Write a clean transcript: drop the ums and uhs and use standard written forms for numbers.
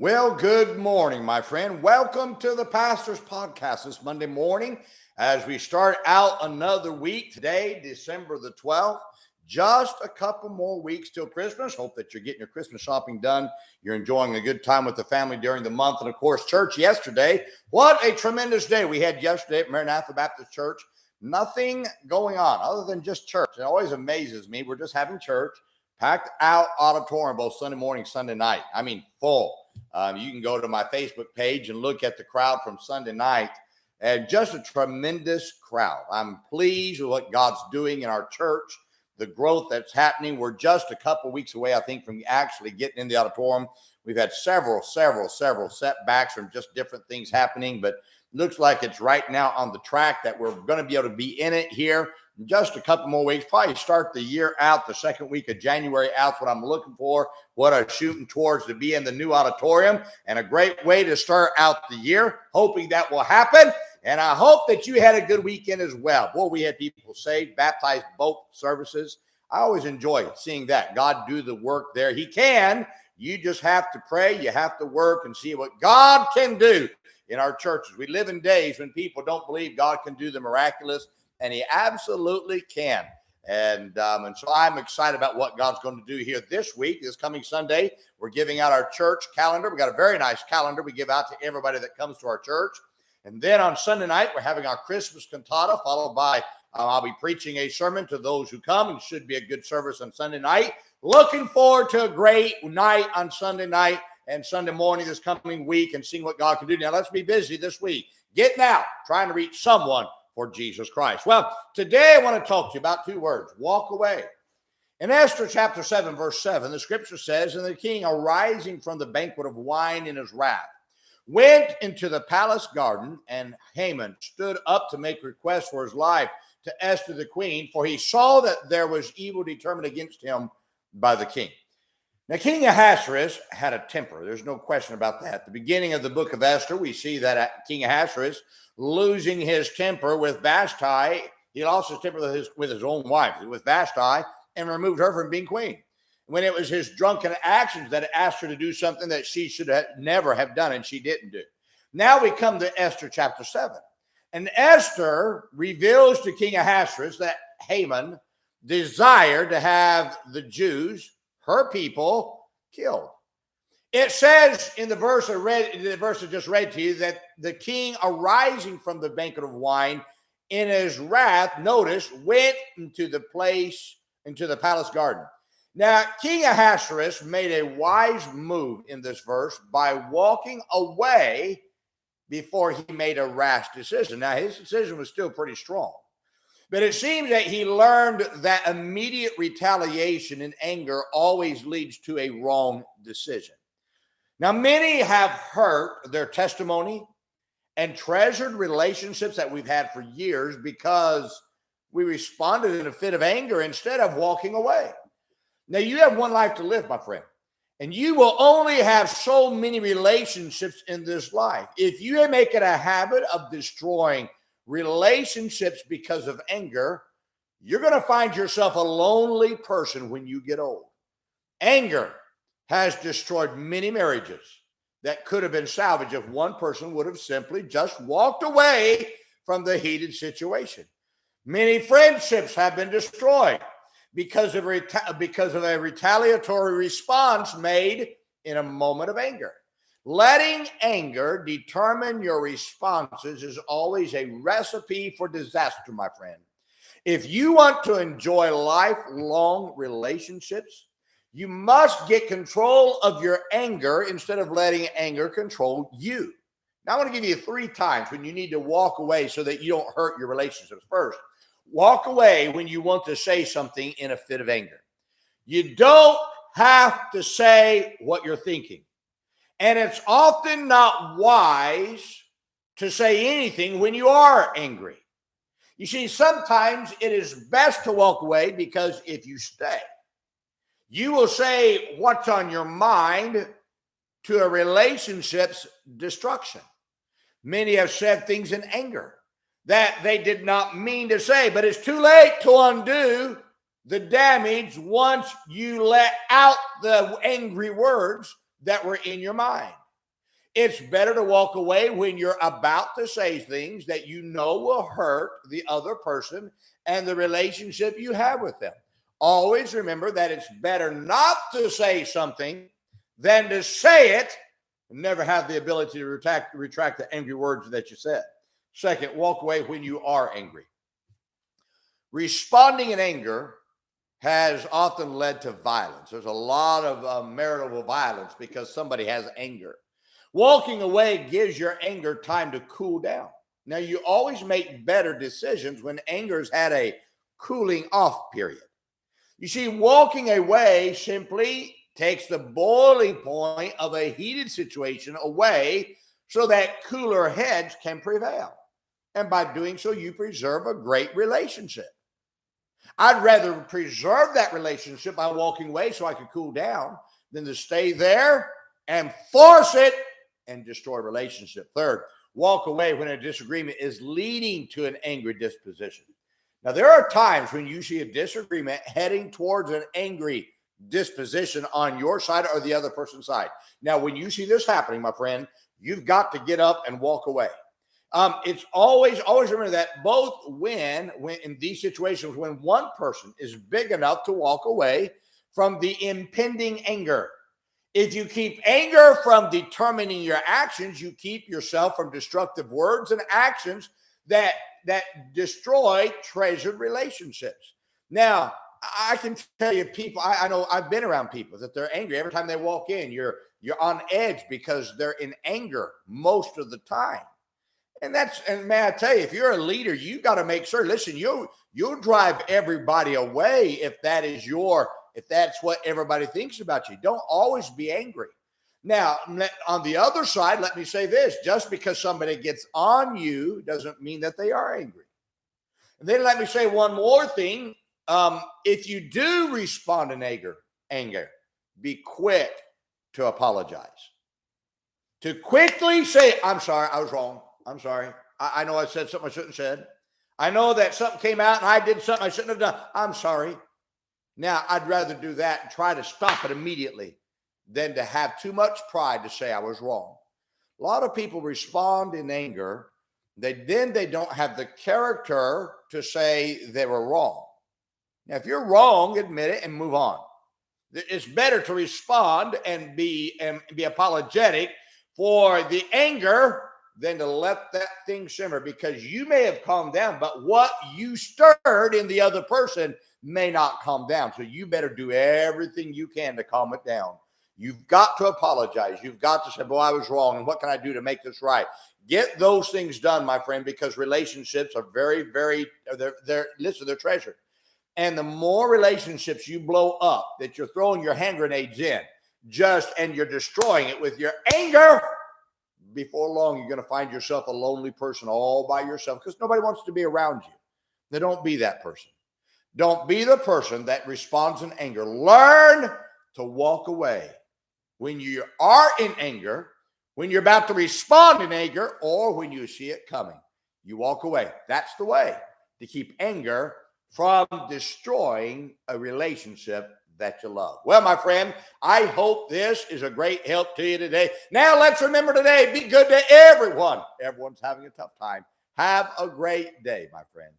Well, good morning, my friend. Welcome to the Pastor's Podcast this Monday morning as we start out another week today, December the 12th. Just a couple more weeks till Christmas. Hope that you're getting your Christmas shopping done. You're enjoying a good time with the family during the month. And of course, church yesterday. What a tremendous day we had yesterday at Maranatha Baptist Church. Nothing going on other than just church. It always amazes me. We're just having church, packed out auditorium both Sunday morning, Sunday night. I mean, full. You can go to my Facebook page and look at the crowd from Sunday night, and just a tremendous crowd. I'm pleased with what God's doing in our church, the growth that's happening. We're just a couple weeks away, I think, from actually getting in the auditorium. We've had several setbacks from just different things happening, but looks like it's right now on the track that we're going to be able to be in it here in just a couple more weeks. Probably start the year out, the second week of January out. What I'm looking for, what I'm shooting towards to be in the new auditorium, and a great way to start out the year. Hoping that will happen. And I hope that you had a good weekend as well. Boy, we had people saved, baptized both services. I always enjoy seeing that. God do the work there. He can. You just have to pray. You have to work and see what God can do in our churches. We live in days when people don't believe God can do the miraculous, and he absolutely can. And so I'm excited about what God's going to do here this week. This coming Sunday, we're giving out our church calendar. We got a very nice calendar we give out to everybody that comes to our church. And then on Sunday night, we're having our Christmas cantata, followed by I'll be preaching a sermon to those who come, and should be a good service on Sunday night. Looking forward to a great night on Sunday night and Sunday morning this coming week, and seeing what God can do. Now, let's be busy this week, getting out, trying to reach someone for Jesus Christ. Well, today I want to talk to you about two words: walk away. In Esther chapter 7, verse 7, the scripture says, "And the king, arising from the banquet of wine in his wrath, went into the palace garden, and Haman stood up to make request for his life to Esther the queen, for he saw that there was evil determined against him by the king." Now, King Ahasuerus had a temper. There's no question about that. At the beginning of the book of Esther, we see that King Ahasuerus losing his temper with Vashti. He lost his temper with his own wife, with Vashti, and removed her from being queen. When it was his drunken actions that asked her to do something that she should never have done, and she didn't do. Now we come to Esther chapter 7. And Esther reveals to King Ahasuerus that Haman desired to have the Jews, her people, killed. It says in the verse I just read to you, that the king, arising from the banquet of wine in his wrath, notice, went into the palace garden. Now, King Ahasuerus made a wise move in this verse by walking away before he made a rash decision. Now, his decision was still pretty strong, but it seems that he learned that immediate retaliation and anger always leads to a wrong decision. Now, many have hurt their testimony and treasured relationships that we've had for years because we responded in a fit of anger instead of walking away. Now, you have one life to live, my friend, and you will only have so many relationships in this life. If you make it a habit of destroying relationships because of anger, you're going to find yourself a lonely person when you get old. Anger has destroyed many marriages that could have been salvaged if one person would have simply just walked away from the heated situation. Many friendships have been destroyed because of a retaliatory response made in a moment of anger. Letting anger determine your responses is always a recipe for disaster, my friend. If you want to enjoy lifelong relationships, you must get control of your anger instead of letting anger control you. Now, I want to give you 3 times when you need to walk away so that you don't hurt your relationships. First, walk away when you want to say something in a fit of anger. You don't have to say what you're thinking. And it's often not wise to say anything when you are angry. You see, sometimes it is best to walk away, because if you stay, you will say what's on your mind to a relationship's destruction. Many have said things in anger that they did not mean to say, but it's too late to undo the damage once you let out the angry words that were in your mind. It's better to walk away when you're about to say things that you know will hurt the other person and the relationship you have with them. Always remember that it's better not to say something than to say it and never have the ability to retract the angry words that you said. Second, walk away when you are angry. Responding in anger has often led to violence. There's a lot of marital violence because somebody has anger. Walking away gives your anger time to cool down. Now, you always make better decisions when anger's had a cooling off period. You see, walking away simply takes the boiling point of a heated situation away so that cooler heads can prevail. And by doing so, you preserve a great relationship. I'd rather preserve that relationship by walking away so I can cool down than to stay there and force it and destroy a relationship. Third, walk away when a disagreement is leading to an angry disposition. Now, there are times when you see a disagreement heading towards an angry disposition on your side or the other person's side. Now, when you see this happening, my friend, you've got to get up and walk away. It's always remember that both when in these situations, when one person is big enough to walk away from the impending anger. If you keep anger from determining your actions, you keep yourself from destructive words and actions that destroy treasured relationships. Now, I can tell you, people, I know I've been around people that they're angry every time they walk in. You're on edge because they're in anger most of the time. And may I tell you, if you're a leader, you got to make sure, listen, you'll drive everybody away if that's what everybody thinks about you. Don't always be angry. Now, on the other side, let me say this, just because somebody gets on you doesn't mean that they are angry. And then let me say one more thing. If you do respond in anger, be quick to apologize. To quickly say, I'm sorry, I was wrong. I'm sorry. I know I said something I shouldn't have said. I know that something came out and I did something I shouldn't have done. I'm sorry. Now, I'd rather do that and try to stop it immediately than to have too much pride to say I was wrong. A lot of people respond in anger. They don't have the character to say they were wrong. Now, if you're wrong, admit it and move on. It's better to respond and be apologetic for the anger than to let that thing simmer, because you may have calmed down, but what you stirred in the other person may not calm down. So you better do everything you can to calm it down. You've got to apologize. You've got to say, boy, I was wrong, and what can I do to make this right? Get those things done, my friend, because relationships are very, very, they're treasured. And the more relationships you blow up, that you're throwing your hand grenades in, and you're destroying it with your anger, before long, you're going to find yourself a lonely person all by yourself because nobody wants to be around you. Now, don't be that person. Don't be the person that responds in anger. Learn to walk away when you are in anger, when you're about to respond in anger, or when you see it coming. You walk away. That's the way to keep anger from destroying a relationship that you love. Well, my friend, I hope this is a great help to you today. Now, let's remember today, be good to everyone. Everyone's having a tough time. Have a great day, my friend.